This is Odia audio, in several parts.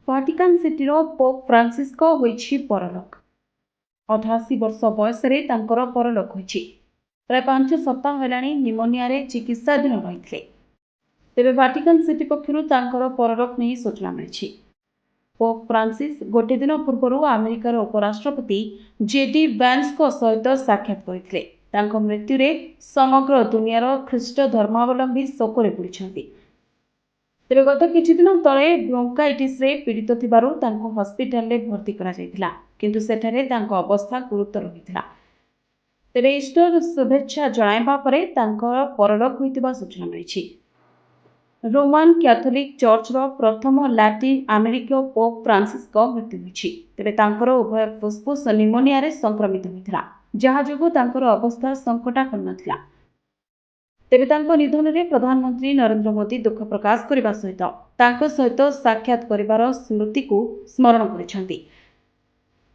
ଭାଟିକାନ୍ ସିଟିର ପୋପ୍ ଫ୍ରାନ୍ସିସ୍କ ହୋଇଛି ପରଲୋକ। 88 ବର୍ଷ ବୟସରେ ତାଙ୍କର ପରଲୋକ ହୋଇଛି। ପ୍ରାୟ 5 ସପ୍ତାହ ହେଲାଣି ନିମୋନିଆରେ ଚିକିତ୍ସାଧୀନ ରହିଥିଲେ। ତେବେ ଭାଟିକାନ୍ ସିଟି ପକ୍ଷରୁ ତାଙ୍କର ପରଲୋକ ନେଇ ସୂଚନା ମିଳିଛି। ପୋପ୍ ଫ୍ରାନ୍ସିସ୍ ଗୋଟିଏ ଦିନ ପୂର୍ବରୁ ଆମେରିକାର ଉପରାଷ୍ଟ୍ରପତି ଜେଡି ଭାନ୍ସଙ୍କ ସହିତ ସାକ୍ଷାତ କରିଥିଲେ। ତାଙ୍କ ମୃତ୍ୟୁରେ ସମଗ୍ର ଦୁନିଆର ଖ୍ରୀଷ୍ଟ ଧର୍ମାବଲମ୍ବୀ ଶୋକରେ ବୁଡ଼ିଛନ୍ତି। ତେବେ ଗତ କିଛି ଦିନ ତଳେ ବ୍ରୋଙ୍କାଇଟିସ୍ରେ ପୀଡ଼ିତ ଥିବାରୁ ତାଙ୍କୁ ହସ୍ପିଟାଲରେ ଭର୍ତ୍ତି କରାଯାଇଥିଲା, କିନ୍ତୁ ସେଠାରେ ତାଙ୍କ ଅବସ୍ଥା ଗୁରୁତର ହୋଇଥିଲା। ତେବେ ଇଷ୍ଟର ଶୁଭେଚ୍ଛା ଜଣାଇବା ପରେ ତାଙ୍କର ପରଲୋକ ହୋଇଥିବା ସୂଚନା ମିଳିଛି। ରୋମାନ କ୍ୟାଥୋଲିକ୍ ଚର୍ଚ୍ଚର ପ୍ରଥମ ଲାଟିନ୍ ଆମେରିକୀୟ ପୋପ୍ ଫ୍ରାନ୍ସିସ୍ଙ୍କ ମୃତ୍ୟୁ ହୋଇଛି। ତେବେ ତାଙ୍କର ଉଭୟ ଫୁସ୍ଫୁସ୍ ନିମୋନିଆରେ ସଂକ୍ରମିତ ହୋଇଥିଲା, ଯାହା ଯୋଗୁଁ ତାଙ୍କର ଅବସ୍ଥା ସଙ୍କଟାପନ୍ନ ଥିଲା। ତେବେ ତାଙ୍କ ନିଧନରେ ପ୍ରଧାନମନ୍ତ୍ରୀ ନରେନ୍ଦ୍ର ମୋଦି ଦୁଃଖ ପ୍ରକାଶ କରିବା ସହିତ ତାଙ୍କ ସହିତ ସାକ୍ଷାତ କରିବାର ସ୍ମୃତିକୁ ସ୍ମରଣ କରିଛନ୍ତି।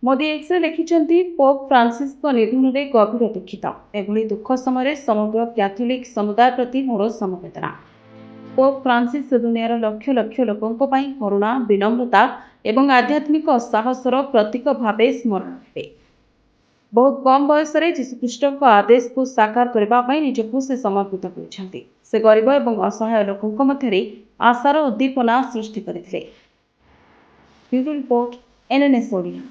ମୋଦି ଏକ୍ସରେ ଲେଖିଛନ୍ତି, ପୋପ୍ ଫ୍ରାନ୍ସିସ୍ଙ୍କ ନିଧନରେ ଗଭୀର ଦୁଃଖିତ। ଏଭଳି ଦୁଃଖ ସମୟରେ ସମଗ୍ର କ୍ୟାଥୋଲିକ୍ ସମୁଦାୟ ପ୍ରତି ମୋର ସମବେଦନା। ପୋପ୍ ଫ୍ରାନ୍ସିସ୍ ଦୁନିଆର ଲକ୍ଷ ଲକ୍ଷ ଲୋକଙ୍କ ପାଇଁ କରୁଣା, ବିନମ୍ରତା ଏବଂ ଆଧ୍ୟାତ୍ମିକ ସାହସର ପ୍ରତୀକ ଭାବେ ସ୍ମରଣ ହେବେ। ବହୁତ କମ୍ ବୟସରେ ଯୀଶୁଖ୍ରୀଷ୍ଟଙ୍କ ଆଦେଶକୁ ସାକାର କରିବା ପାଇଁ ନିଜକୁ ସେ ସମର୍ପିତ କରିଛନ୍ତି। ସେ ଗରିବ ଏବଂ ଅସହାୟ ଲୋକଙ୍କ ମଧ୍ୟରେ ଆଶାର ଉଦ୍ଦୀପନା ସୃଷ୍ଟି କରିଥିଲେ। Bureau report, NNS Odia.